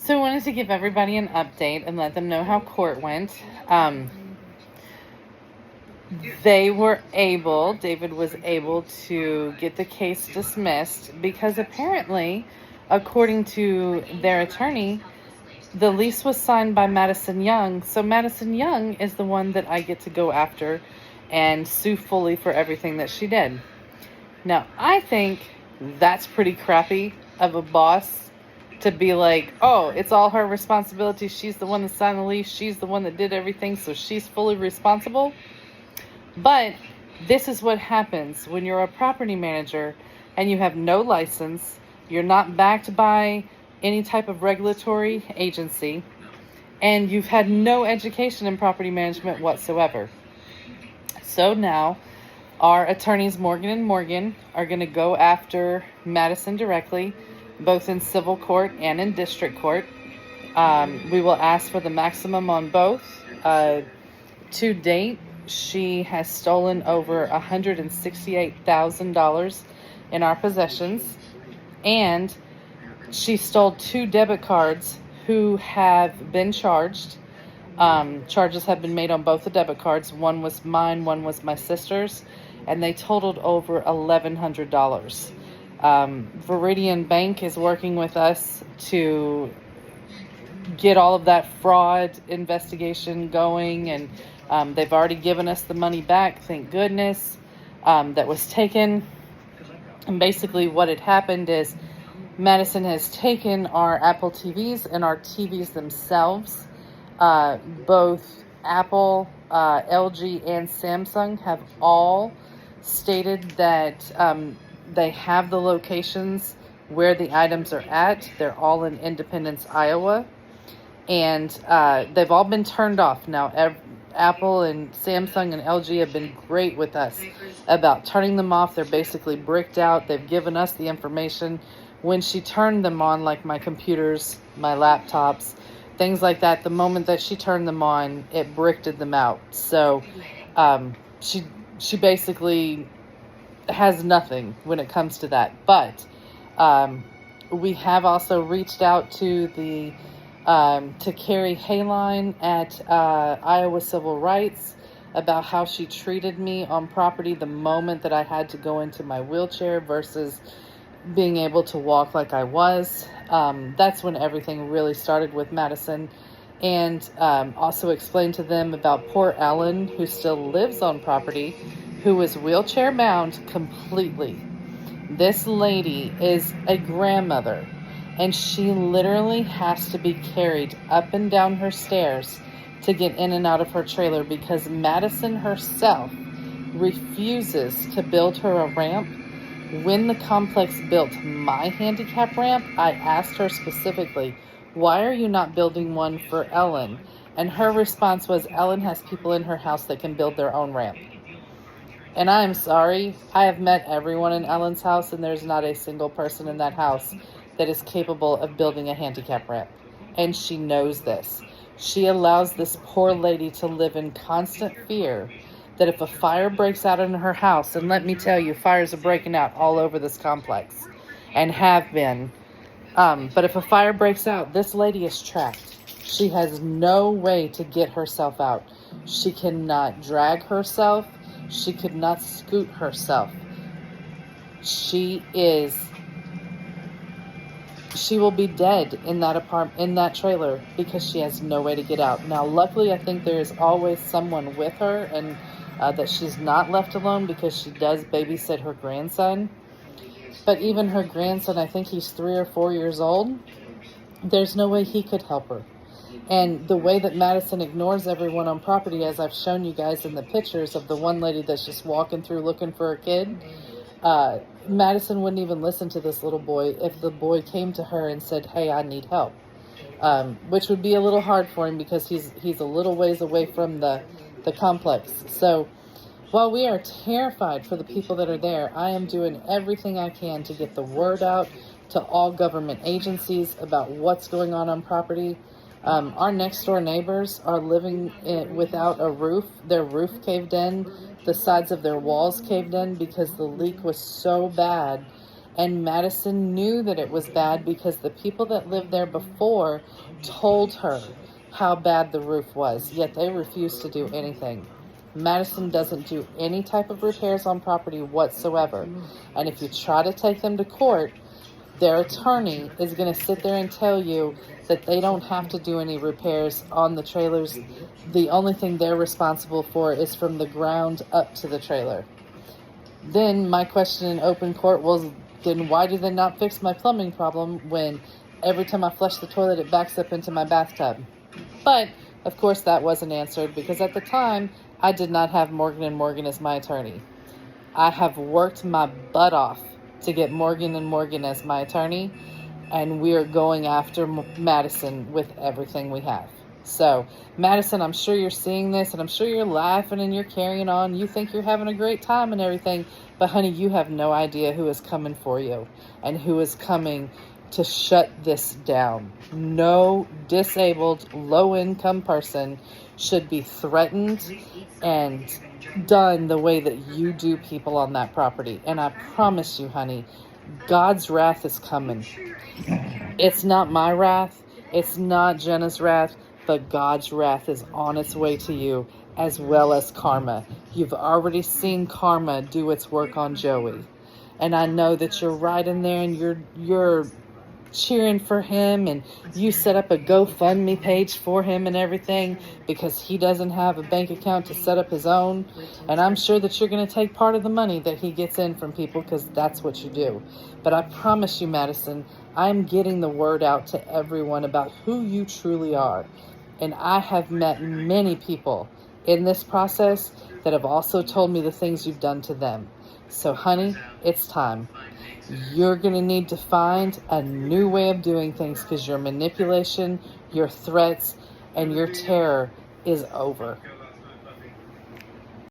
So I wanted to give everybody an update and let them know how court went. David was able to get the case dismissed because apparently, according to their attorney, the lease was signed by Madison Young. So Madison Young is the one that I get to go after and sue fully for everything that she did. Now, I think that's pretty crappy of a boss to be like, oh, it's all her responsibility. She's the one that signed the lease. She's the one that did everything, so she's fully responsible. But this is what happens when you're a property manager and you have no license. You're not backed by any type of regulatory agency, and you've had no education in property management whatsoever. So now our attorneys Morgan & Morgan are going to go after Madison directly, both in civil court and in district court. We will ask for the maximum on both. To date, she has stolen over $168,000 in our possessions, and she stole 2 debit cards who have been charged. Charges have been made on both the debit cards. One was mine, one was my sister's, and they totaled over $1,100. Viridian Bank is working with us to get all of that fraud investigation going, and they've already given us the money back, thank goodness, that was taken. And basically what had happened is Madison has taken our Apple TVs and our TVs themselves. Both Apple, LG, and Samsung have all stated that they have the locations where the items are at. They're all in Independence, Iowa. And they've all been turned off. Now, Apple and Samsung and LG have been great with us about turning them off. They're basically bricked out. They've given us the information. When she turned them on, like my computers, my laptops, things like that, the moment that she turned them on, it bricked them out. So she basically has nothing when it comes to that. But we have also reached out to Carrie Hayline at Iowa Civil Rights about how she treated me on property the moment that I had to go into my wheelchair versus being able to walk like I was. That's when everything really started with Madison. And also explained to them about poor Ellen, who still lives on property, who is wheelchair bound completely. This lady is a grandmother, and she literally has to be carried up and down her stairs to get in and out of her trailer because Madison herself refuses to build her a ramp. When the complex built my handicap ramp, I asked her specifically, why are you not building one for Ellen? And her response was, Ellen has people in her house that can build their own ramp. And I am sorry, I have met everyone in Ellen's house, and there's not a single person in that house that is capable of building a handicap ramp. And she knows this. She allows this poor lady to live in constant fear that if a fire breaks out in her house, and let me tell you, fires are breaking out all over this complex, and have been. But if a fire breaks out, this lady is trapped. She has no way to get herself out. She cannot drag herself. She could not scoot herself. She will be dead in that trailer because she has no way to get out. Now, luckily, I think there is always someone with her, and that she's not left alone because she does babysit her grandson. But even her grandson, I think he's 3 or 4 years old, there's no way he could help her. And the way that Madison ignores everyone on property, as I've shown you guys in the pictures of the one lady that's just walking through looking for a kid, Madison wouldn't even listen to this little boy if the boy came to her and said, hey, I need help. Which would be a little hard for him because he's a little ways away from the complex. So while we are terrified for the people that are there, I am doing everything I can to get the word out to all government agencies about what's going on property. Our next door neighbors are living without a roof. Their roof caved in. The sides of their walls caved in because the leak was so bad And Madison knew that it was bad because the people that lived there before told her how bad the roof was, yet they refused to do anything. Madison doesn't do any type of repairs on property whatsoever. And if you try to take them to court, their attorney is going to sit there and tell you that they don't have to do any repairs on the trailers. The only thing they're responsible for is from the ground up to the trailer. Then my question in open court was, then why do they not fix my plumbing problem when every time I flush the toilet it backs up into my bathtub? But of course that wasn't answered because at the time I did not have Morgan & Morgan as my attorney. I have worked my butt off to get Morgan & Morgan as my attorney, and we are going after Madison with everything we have. So, Madison, I'm sure you're seeing this, and I'm sure you're laughing and you're carrying on. You think you're having a great time and everything, but honey, you have no idea who is coming for you and who is coming to shut this down. No disabled, low-income person should be threatened and done the way that you do people on that property. And I promise you, honey, God's wrath is coming. It's not my wrath. It's not Jenna's wrath, but God's wrath is on its way to you, as well as karma. You've already seen karma do its work on Joey. And I know that you're right in there and you're cheering for him, and you set up a GoFundMe page for him and everything because he doesn't have a bank account to set up his own. And I'm sure that you're going to take part of the money that he gets in from people because that's what you do. But I promise you, Madison, I'm getting the word out to everyone about who you truly are. And I have met many people in this process that have also told me the things you've done to them. So, honey, it's time. You're going to need to find a new way of doing things because your manipulation, your threats, and your terror is over.